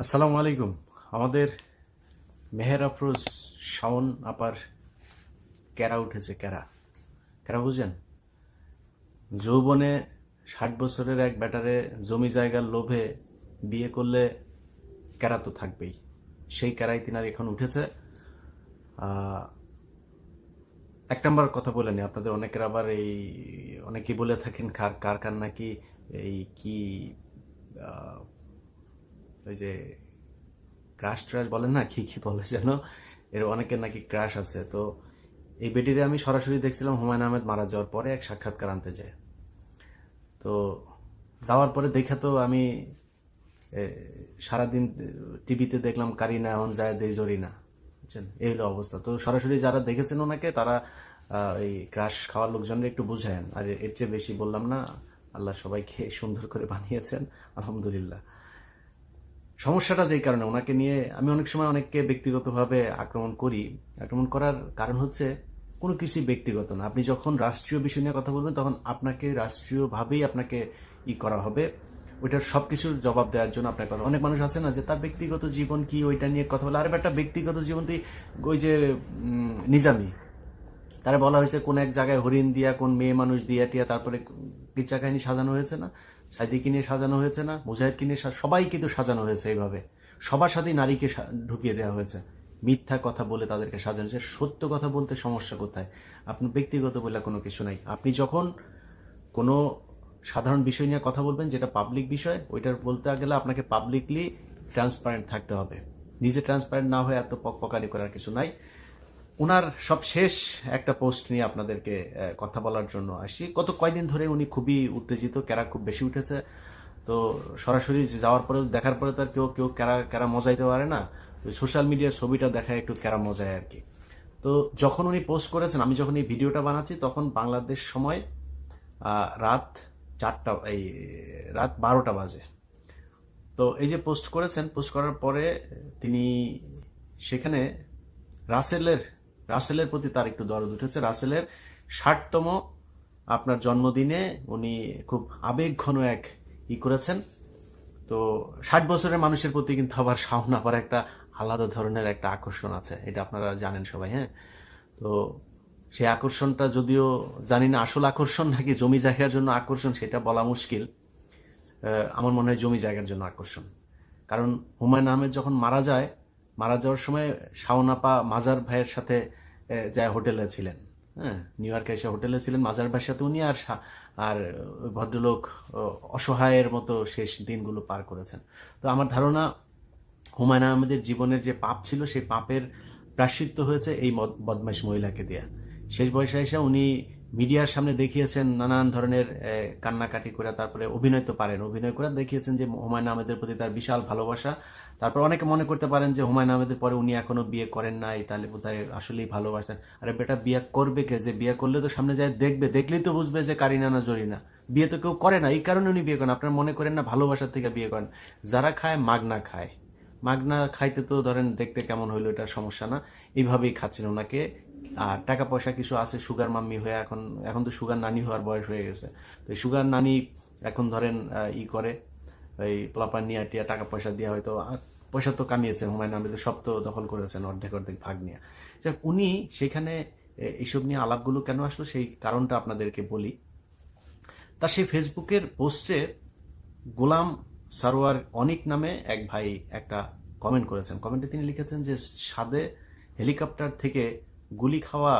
আসসালামু আলাইকুম। আমাদের মেহের আফরোজ শাওন আপার ক্যারা উঠেছে। ক্যারা ক্যারা বুঝেন? যৌবনে 60 বছরের এক ব্যাটারে জমি জায়গার লোভে বিয়ে করলে ক্যারা তো থাকবেই। সেই ক্যারাই তিনার এখন উঠেছে। এক নম্বর কথা বলে নি, আপনাদের অনেকের আবার এই অনেকেই বলে থাকেন কার কার কার নাকি এই কি আহ, ওই যে ক্রাশ ট্রাশ বলেন না, কি কি বলে যেন, এর অনেকের নাকি ক্রাশ আছে। তো এই বেটিরে আমি সরাসরি দেখছিলাম হুমায়ুন আহমেদ মারা যাওয়ার পরে এক সাক্ষাৎকার আনতে যায়। তো যাওয়ার পরে দেখা তো আমি এ, সারাদিন টিভিতে দেখলাম কারিনা এখন যায় দেই জরিনা, বুঝছেন? এই হলো অবস্থা। তো সরাসরি যারা দেখেছেন ওনাকে তারা এই ক্রাশ খাওয়ার লোকজনের একটু বুঝায়েন। আর এর চেয়ে বেশি বললাম না। আল্লাহ সবাইকে সুন্দর করে বানিয়েছেন, আলহামদুলিল্লাহ। সমস্যাটা যেই কারণে ওনাকে নিয়ে আমি অনেক সময় অনেককে ব্যক্তিগতভাবে আক্রমণ করি। আক্রমণ করার কারণ হচ্ছে কোনো কিছুই ব্যক্তিগত না। আপনি যখন রাষ্ট্রীয় বিষয় নিয়ে কথা বলবেন তখন আপনাকে রাষ্ট্রীয়ভাবেই আপনাকে করা হবে। ওইটার সবকিছুর জবাব দেওয়ার জন্য আপনার কথা। অনেক মানুষ আছে না যে তার ব্যক্তিগত জীবন কি ওইটা নিয়ে কথা বলে। আরে একটা ব্যক্তিগত জীবন তুই ওই যে নিজামি, তারা বলা হয়েছে কোন এক জায়গায় হরিণ দিয়া কোন মেয়ে মানুষ দিয়া টিয়া তারপরে কিচ্ছা কাহিনী সাজানো হয়েছে না, সাইদিকে নিয়ে সাজানো হয়েছে না, মুজাহিদকে নিয়ে সবাই কিন্তু সাজানো হয়েছে এইভাবে। সবার সাথেই নারীকে ঢুকিয়ে দেওয়া হয়েছে। মিথ্যা কথা বলে তাদেরকে সাজানো হয়েছে। সত্য কথা বলতে সমস্যা কোথায়? আপনার ব্যক্তিগত বলে কোনো কিছু নাই। আপনি যখন কোনো সাধারণ বিষয় নিয়ে কথা বলবেন যেটা পাবলিক বিষয়, ওইটার বলতে গেলে আপনাকে পাবলিকলি ট্রান্সপারেন্ট থাকতে হবে। নিজে ট্রান্সপারেন্ট না হয়ে এত পকপকানি করার কিছু নাই। ওনার সব শেষ একটা পোস্ট নিয়ে আপনাদেরকে কথা বলার জন্য আসি। গত কয়েকদিন ধরে উনি খুবই উত্তেজিত, ক্যারা খুব বেশি উঠেছে। তো সরাসরি যাওয়ার পরে দেখার পরে তো আর কেউ কেউ ক্যারা ক্যারা মজাইতে পারে না। ওই সোশ্যাল মিডিয়ার ছবিটা দেখায় একটু ক্যারা মজায় আর কি। তো যখন উনি পোস্ট করেছেন, আমি যখন এই ভিডিওটা বানাচ্ছি তখন বাংলাদেশ সময় রাত 4টা, এই রাত 12টা বাজে। তো এই যে পোস্ট করেছেন, পোস্ট করার পরে তিনি সেখানে রাসেলের রাসেলের প্রতি তার একটু দরদ উঠেছে। রাসেলের 60তম আপনার জন্মদিনে উনি খুব আবেগঘন এক করেছেন। তো 60 বছরের মানুষের প্রতি কিন্তু আবার শাওন আবার একটা আলাদা ধরনের একটা আকর্ষণ আছে, এটা আপনারা জানেন সবাই। হ্যাঁ, তো সেই আকর্ষণটা যদিও জানি না আসল আকর্ষণ নাকি জমি জায়গার জন্য আকর্ষণ, সেটা বলা মুশকিল। আমার মনে হয় জমি জায়গার জন্য আকর্ষণ। কারণ হুমায়ুন আহমেদ যখন মারা যাওয়ার সময় শাওন আপা মাজার ভাইয়ের সাথে যায় হোটেলে ছিলেন। হ্যাঁ, নিউ ইয়র্কে এসে হোটেলে ছিলেন মাজার ভাইয়ের সাথে উনি। আর ওই ভদ্রলোক অসহায়ের মতো শেষ দিনগুলো পার করেছেন। তো আমার ধারণা হুমায়ুন আহমেদের জীবনের যে পাপ ছিল সেই পাপের প্রায়শ্চিত্ত হয়েছে এই বদমাইশ মহিলাকে দিয়ে। শেষ বয়সে এসে উনি মিডিয়ার সামনে দেখিয়েছেন নানান ধরনের কান্নাকাটি করে, তারপরে অভিনয় তো পারেন, অভিনয় করে দেখিয়েছেন যে হুমায়ুন আহমেদের প্রতি তার বিশাল ভালোবাসা। তারপর অনেকে মনে করতে পারেন যে হুমায়ুন আহমেদের পরে উনি এখনো বিয়ে করেন নাই, তাহলে বোধহয় আসলেই ভালোবাসেন। আরে বেটা, বিয়ে করবে কে? যে বিয়ে করলে তো সামনে যায় দেখবে, দেখলেই তো বুঝবে যে কারিনা না জরিনা। বিয়ে তো কেউ করে না, এই কারণে উনি বিয়ে করেন। আপনারা মনে করেন না ভালোবাসার থেকে বিয়ে করেন। যারা খায় মাগনা খায়। মাগনা খাইতে তো ধরেন দেখতে কেমন হইলো এটা সমস্যা না, এইভাবেই খাচ্ছেন ওনাকে। আর টাকা পয়সা কিছু আছে, সুগার মাম্মি হয়ে এখন এখন তো সুগার নানি হওয়ার বয়স হয়ে গেছে। তো এই সুগার নানি এখন ধরেন করে এই প্লাপার নিয়ে টিয়া টাকা পয়সা দিয়ে হয়তো পয়সা তো কামিয়েছেন হুমায়ুন আহমেদ, সব তো দখল করেছেন অর্ধেক অর্ধেক ভাগ নিয়ে। উনি সেখানে এইসব নিয়ে আলাপগুলো কেন আসলো সেই কারণটা আপনাদেরকে বলি। তার সেই ফেসবুকের পোস্টে গোলাম সারোয়ার অনিক নামে এক ভাই একটা কমেন্ট করেছেন। কমেন্টে তিনি লিখেছেন যে সাদে হেলিকপ্টার থেকে গুলি খাওয়া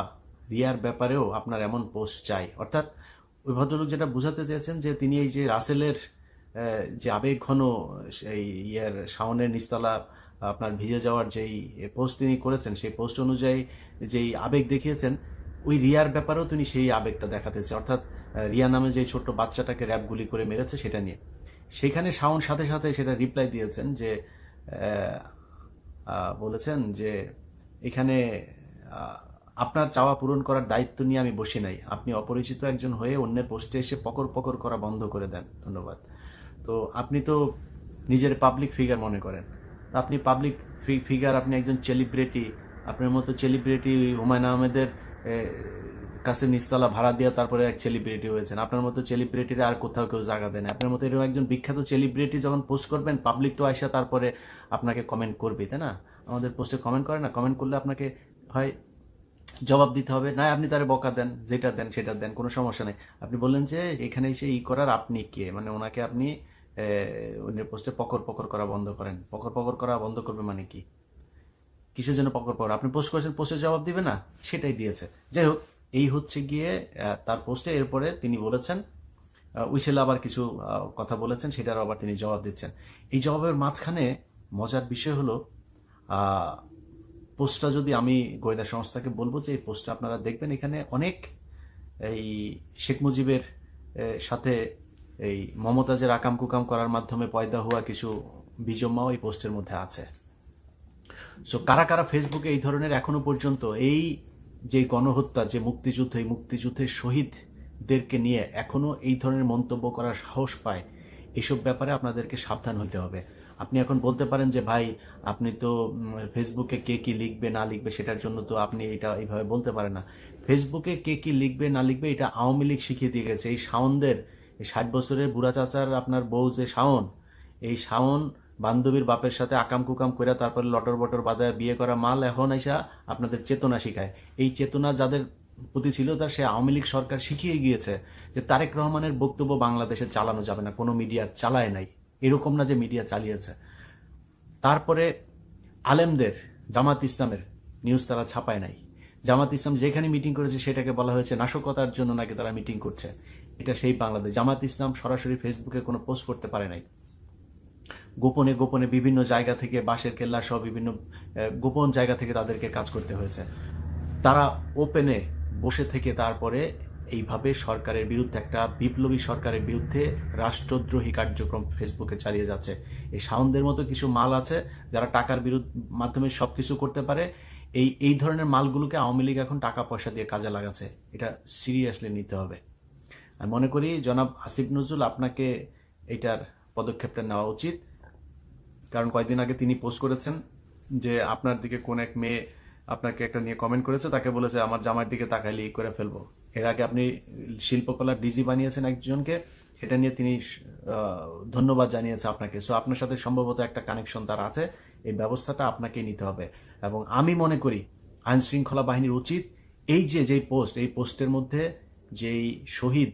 রিয়ার ব্যাপারেও আপনার এমন পোস্ট চাই। অর্থাৎ ওই ভদ্রলোক যেটা বুঝাতে চেয়েছেন যে তিনি এই যে রাসেলের যে আবেগ ঘন এই শাওনের নিচতলা আপনার ভিজে যাওয়ার যেই পোস্ট তিনি করেছেন, সেই পোস্ট অনুযায়ী যেই আবেগ দেখিয়েছেন, ওই রিয়ার ব্যাপারেও তিনি সেই আবেগটা দেখাতেছে। অর্থাৎ রিয়া নামে যে ছোট্ট বাচ্চাটাকে র্যাব গুলি করে মেরেছে সেটা নিয়ে। সেখানে শাওন সাথে সাথে সেটা রিপ্লাই দিয়েছেন যে বলেছেন যে এখানে আপনার চাওয়া পূরণ করার দায়িত্ব নিয়ে আমি বসে নাই। আপনি অপরিচিত একজন হয়ে অন্যের পোস্টে এসে পকর পকর করা বন্ধ করে দেন, ধন্যবাদ। তো আপনি তো নিজের পাবলিক ফিগার মনে করেন, আপনি পাবলিক ফিগার, আপনি একজন সেলিব্রিটি। আপনার মতো সেলিব্রিটি হুমায়ুন আহমেদের কাছে নিচতলা ভাড়া দিয়ে তারপরে এক সেলিব্রিটি হয়েছেন। আপনার মতো সেলিব্রিটিরা আর কোথাও কেউ জায়গা দেয় না। আপনার মতো এরকম একজন বিখ্যাত সেলিব্রিটি যখন পোস্ট করবেন, পাবলিক তো আইসা তারপরে আপনাকে কমেন্ট করবে, তাই না? আমাদের পোস্টে কমেন্ট করে না, কমেন্ট করলে আপনাকে হয় জবাব দিতে হবে, না আপনি তারে বকা দেন, যেটা দেন সেটা দেন, কোনো সমস্যা নেই। আপনি বললেন যে এখানে এসে করার আপনি কে, মানে ওনাকে আপনি উনি পোস্টে পকর পকর করা বন্ধ করেন। পকর পকর করা বন্ধ করবে মানে কি? কিসের জন্য পকর পকর? আপনি পোস্ট করেছেন, পোস্টের জবাব দিবে না? সেটাই দিয়েছে। যাই হোক, এই হচ্ছে গিয়ে তার পোস্টে। এরপরে তিনি বলেছেন, উইসেল আবার কিছু কথা বলেছেন, সেটার আবার তিনি জবাব দিচ্ছেন। এই জবাবের মাঝখানে মজার বিষয় হলো, পোস্টটা যদি আমি গোয়েন্দা সংস্থাকে বলবো যে এই পোস্টটা আপনারা দেখবেন, এখানে অনেক এই শেখ মুজিবের সাথে এই মমতাজের আকাম কুকাম করার মাধ্যমে পয়দা হওয়া কিছু বিজম্মাও এই পোস্টের মধ্যে আছে। সো কারা কারা ফেসবুকে এই ধরনের এখনো পর্যন্ত এই যে গণহত্যা, যে মুক্তিযুদ্ধ, এই মুক্তিযুদ্ধের শহীদদেরকে নিয়ে এখনো এই ধরনের মন্তব্য করার সাহস পায়, এসব ব্যাপারে আপনাদেরকে সাবধান হতে হবে। আপনি এখন বলতে পারেন যে ভাই, আপনি তো ফেসবুকে কে কি লিখবে না লিখবে সেটার জন্য তো আপনি এটা এইভাবে বলতে পারেন না। ফেসবুকে কে কি লিখবে না লিখবে এটা আওয়ামী লীগ শিখিয়ে দিয়ে গেছে। এই শাওনদের, এই 60 বছরের বুড়া চাচার আপনার বউ যে শাওন, এই শাওন বান্ধবীর বাপের সাথে আকাম কুকাম করে তারপরে লটর বটর বাজায় বিয়ে করা মাল এখন এসা আপনাদের চেতনা শিখায়। এই চেতনা যাদের প্রতি ছিল, তার সে আওয়ামী লীগ সরকার শিখিয়ে গিয়েছে যে তারেক রহমানের বক্তব্য বাংলাদেশে চালানো যাবে না, কোনো মিডিয়া চালায় নাই, এরকম না যে মিডিয়া চালিয়েছে। তারপরে আলেমদের, জামাত ইসলামের নিউজ তারা ছাপায় নাই। জামাত ইসলাম যেখানে মিটিং করেছে সেটাকে বলা হয়েছে নাশকতার জন্য নাকি তারা মিটিং করছে। এটা সেই বাংলাদেশ। জামাত ইসলাম সরাসরি ফেসবুকে কোনো পোস্ট করতে পারে নাই। গোপনে গোপনে বিভিন্ন জায়গা থেকে, বাঁশের কেল্লা সহ বিভিন্ন গোপন জায়গা থেকে তাদেরকে কাজ করতে হয়েছে। তারা ওপেনে বসে থেকে তারপরে এইভাবে সরকারের বিরুদ্ধে, একটা বিপ্লবী সরকারের বিরুদ্ধে রাষ্ট্রদ্রোহী কার্যক্রম ফেসবুকে চালিয়ে যাচ্ছে। এই শাওনদের মতো কিছু মাল আছে যারা টাকার মাধ্যমে সবকিছু করতে পারে। এই ধরনের মালগুলোকে আওয়ামী লীগ এখন টাকা পয়সা দিয়ে কাজে লাগাচ্ছে। এটা সিরিয়াসলি নিতে হবে। আমি মনে করি জনাব আসিফ নজরুল, আপনাকে এটার পদক্ষেপটা নেওয়া উচিত। কারণ কয়েকদিন আগে তিনি পোস্ট করেছেন যে আপনার দিকে কোন এক মেয়ে আপনাকে একটা নিয়ে কমেন্ট করেছে, তাকে বলেছে আমার জামার দিকে তাকাইলে করে ফেলবো। এর আগে আপনি শিল্পকলার ডিজি বানিয়েছেন একজনকে, সেটা নিয়ে তিনি ধন্যবাদ জানিয়েছে আপনাকে। সো আপনার সাথে সম্ভবত একটা কানেকশন তার আছে। এই ব্যবস্থাটা আপনাকেই নিতে হবে। এবং আমি মনে করি আইন শৃঙ্খলা বাহিনীর উচিত যেই পোস্ট, এই পোস্টের মধ্যে যেই শহীদ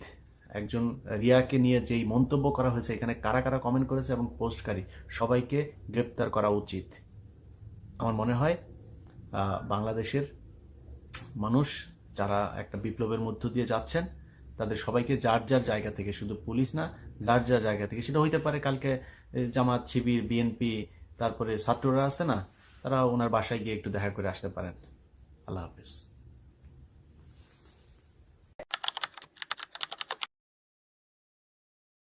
একজন রিয়াকে নিয়ে যেই মন্তব্য করা হয়েছে, এখানে কারা কারা কমেন্ট করেছে এবং পোস্টকারী সবাইকে গ্রেপ্তার করা উচিত। আমার মনে হয় বাংলাদেশের মানুষ যারা একটা বিপ্লবের মধ্য দিয়ে যাচ্ছেন, তাদের সবাইকে যার যার জায়গা থেকে, শুধু পুলিশ না, যার যার জায়গা থেকে, সেটা হইতে পারে কালকে জামাত, শিবির, বিএনপি, তারপরে ছাত্ররা আছে না, তারা ওনার বাসায় গিয়ে একটু দেখা করে আসতে পারেন। আল্লাহ হাফেজ।